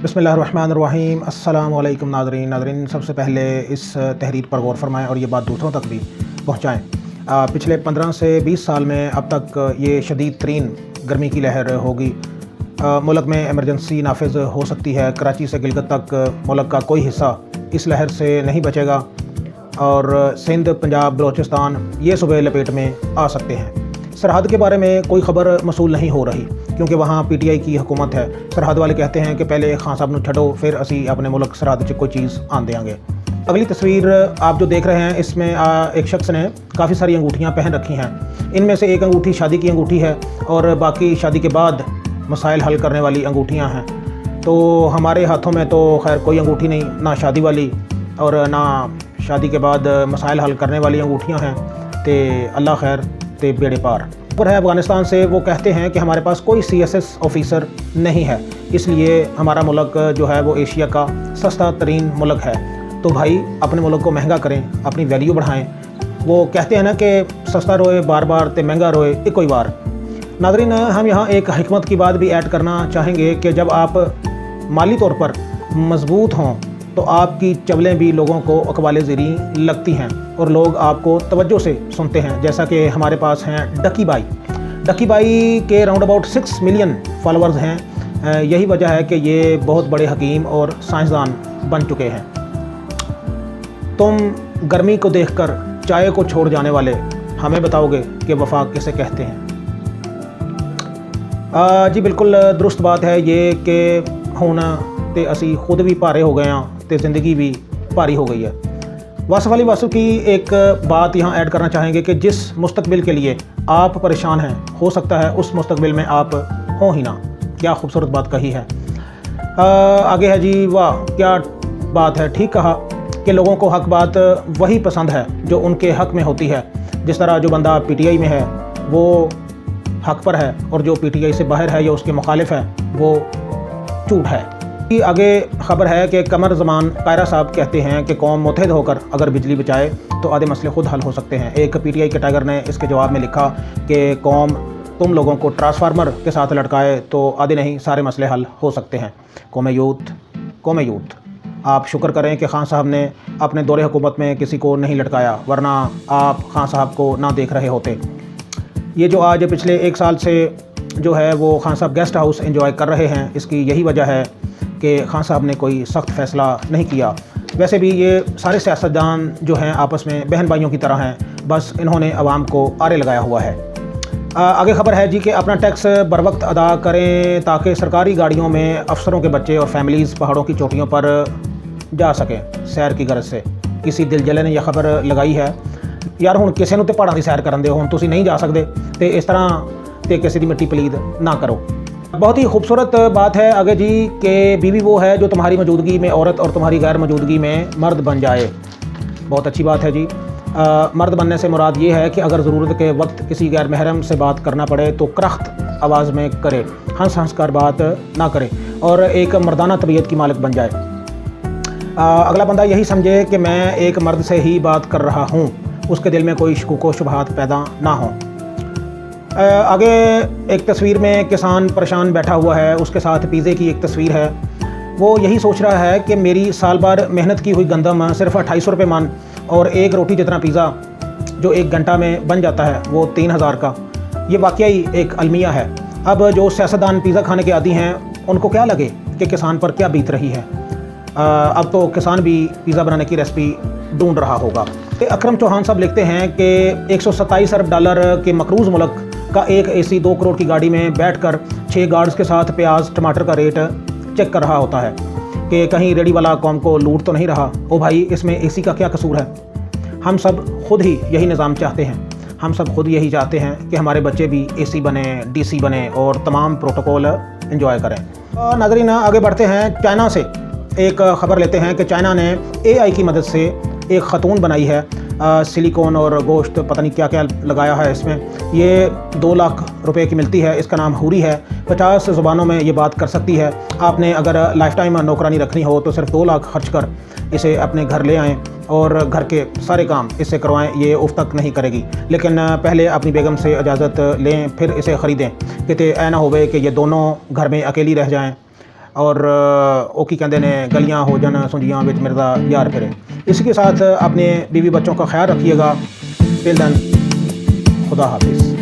बिस्मिल्लाहिर्रहमानिर्रहीम। अस्सलाम वालेकुम नाज़रीन। सबसे पहले इस तहरीर पर गौर फरमाएँ और ये बात दूसरों तक भी पहुँचाएँ। पिछले 15 से 20 साल में अब तक ये शदीद तरीन गर्मी की लहर होगी। मुल्क में एमरजेंसी नाफिज हो सकती है। कराची से गिलगित तक मुल्क का कोई हिस्सा इस लहर से नहीं बचेगा और सिंध, पंजाब, बलोचिस्तान ये सूबे लपेट में आ सकते हैं। सरहद के बारे में कोई ख़बर मसूल नहीं हो रही क्योंकि वहाँ PTI की हुकूमत है। सरहद वाले कहते हैं कि पहले खान साहब नूं छड्डो फिर असी अपने मुल्क सरहद च कोई चीज़ आन देंगे। अगली तस्वीर आप जो देख रहे हैं इसमें एक शख्स ने काफ़ी सारी अंगूठियाँ पहन रखी हैं। इनमें से एक अंगूठी शादी की अंगूठी है और बाकी शादी के बाद मसाइल हल करने वाली अंगूठियाँ हैं। तो हमारे हाथों में तो खैर कोई अंगूठी नहीं, ना शादी वाली और ना शादी के बाद मसाइल हल करने वाली अंगूठियाँ हैं। ते अल्लाह खैर ते बेड़े पार पर है। अफ़गानिस्तान से वो कहते हैं कि हमारे पास कोई CSS ऑफ़िसर नहीं है, इसलिए हमारा मुल्क जो है वो एशिया का सस्ता तरीन मुल्क है। तो भाई अपने मुल्क को महंगा करें, अपनी वैल्यू बढ़ाएं। वो कहते हैं ना कि सस्ता रोए बार बार ते महंगा रोए एक कोई बार। नाज़रीन, हम यहाँ एक हिकमत की बात भी ऐड करना चाहेंगे कि जब आप माली तौर पर मजबूत हों तो आपकी चवलें भी लोगों को अकवाले ज़री लगती हैं और लोग आपको तवज्जो से सुनते हैं। जैसा कि हमारे पास हैं डकी बाई के राउंड अबाउट 6 मिलियन फॉलोअर्स हैं। यही वजह है कि ये बहुत बड़े हकीम और साइंसदान बन चुके हैं। तुम गर्मी को देखकर चाय को छोड़ जाने वाले हमें बताओगे कि वफा किसे कहते हैं। जी बिल्कुल दुरुस्त बात है ये कि हुण ते असी खुद भी भारे हो गए हैं तो ज़िंदगी भी भारी हो गई है। वासफ़ अली वासु की एक बात यहाँ ऐड करना चाहेंगे कि जिस मुस्तकबिल के लिए आप परेशान हैं हो सकता है उस मुस्तकबिल में आप हो ही ना। क्या खूबसूरत बात कही है। आगे है जी, वाह क्या बात है। ठीक कहा कि लोगों को हक बात वही पसंद है जो उनके हक में होती है। जिस तरह जो बंदा PTI में है वो हक पर है और जो PTI से बाहर है या उसके मुखालिफ है वो झूठ है। आगे ख़बर है कि कमर ज़मान कायरा साहब कहते हैं कि कौम मुत्तहिद होकर अगर बिजली बचाए तो आधे मसले खुद हल हो सकते हैं। एक PTI के टाइगर ने इसके जवाब में लिखा कि कौम तुम लोगों को ट्रांसफार्मर के साथ लटकाए तो आधे नहीं सारे मसले हल हो सकते हैं। कौम यूथ आप शुक्र करें कि खान साहब ने अपने दौरे हुकूमत में किसी को नहीं लटकाया, वरना आप खान साहब को ना देख रहे होते। ये जो आज पिछले 1 साल से जो है वो खान साहब गेस्ट हाउस एंजॉय कर रहे हैं, इसकी यही वजह है कि खान साहब ने कोई सख्त फ़ैसला नहीं किया। वैसे भी ये सारे सियासतदान जो हैं आपस में बहन भाइयों की तरह हैं, बस इन्होंने आवाम को आरे लगाया हुआ है। आगे ख़बर है जी कि अपना टैक्स बर वक्त अदा करें ताकि सरकारी गाड़ियों में अफसरों के बच्चे और फैमिलीज़ पहाड़ों की चोटियों पर जा सकें सैर की गरज से। किसी दिल जले ने यह खबर लगाई है यार हुण किसी नूं ते पहाड़ां दी सैर करन दे, हुण तुसीं नहीं जा सकते तो इस तरह ते किसी दी मिट्टी पलीद ना करो। बहुत ही खूबसूरत बात है आगे जी कि बीवी वो है जो तुम्हारी मौजूदगी में औरत और तुम्हारी गैर मौजूदगी में मर्द बन जाए। बहुत अच्छी बात है जी। मर्द बनने से मुराद ये है कि अगर ज़रूरत के वक्त किसी गैर महरम से बात करना पड़े तो करख्त आवाज़ में करे, हंस कर बात ना करे और एक मर्दाना तबीयत की मालिक बन जाए। अगला बंदा यही समझे कि मैं एक मर्द से ही बात कर रहा हूँ, उसके दिल में कोई शुकूक शुबहात पैदा ना हो। आगे एक तस्वीर में किसान परेशान बैठा हुआ है, उसके साथ पिज़्ज़े की एक तस्वीर है। वो यही सोच रहा है कि मेरी साल भर मेहनत की हुई गंदम सिर्फ 2800 रुपये मन और एक रोटी जितना पिज़्ज़ा जो 1 घंटा में बन जाता है वो 3000 का। ये वाकई एक अलमिया है। अब जो सियासतदान पिज़्ज़ा खाने के आदी हैं उनको क्या लगे कि किसान पर क्या बीत रही है। अब तो किसान भी पिज़्ज़ा बनाने की रेसिपी ढूंढ रहा होगा। अकरम चौहान साहब लिखते हैं कि 127 अरब डॉलर के मकरूज़ मुल्क का एक AC 2 करोड़ की गाड़ी में बैठकर 6 गार्ड्स के साथ प्याज टमाटर का रेट चेक कर रहा होता है कि कहीं रेडी वाला कौम को लूट तो नहीं रहा। ओ भाई इसमें AC का क्या कसूर है। हम सब खुद ही यही निज़ाम चाहते हैं। हम सब खुद यही चाहते हैं कि हमारे बच्चे भी AC बने, DC बने और तमाम प्रोटोकॉल एंजॉय करें। नाज़रीन आगे बढ़ते हैं। चाइना से एक ख़बर लेते हैं कि चाइना ने AI की मदद से एक ख़तून बनाई है। सिलिकॉन और गोश्त पता नहीं क्या क्या लगाया है इसमें। ये 2 लाख रुपए की मिलती है। इसका नाम हूरी है। 50 ज़ुबानों में ये बात कर सकती है। आपने अगर लाइफ टाइम नौकरानी रखनी हो तो सिर्फ 2 लाख खर्च कर इसे अपने घर ले आएँ और घर के सारे काम इससे करवाएं। ये उफ तक नहीं करेगी, लेकिन पहले अपनी बेगम से इजाज़त लें फिर इसे ख़रीदें। किते ऐ ना होवे कि ये दोनों घर में अकेली रह जाएं। اور وہ کی کہتے ہیں گلیاں ہو جان سنجیاں وچ مرزا یار پھرے۔ اسی کے ساتھ اپنے بیوی بچوں کا خیال رکھیے گا۔ ٹل دین، خدا حافظ۔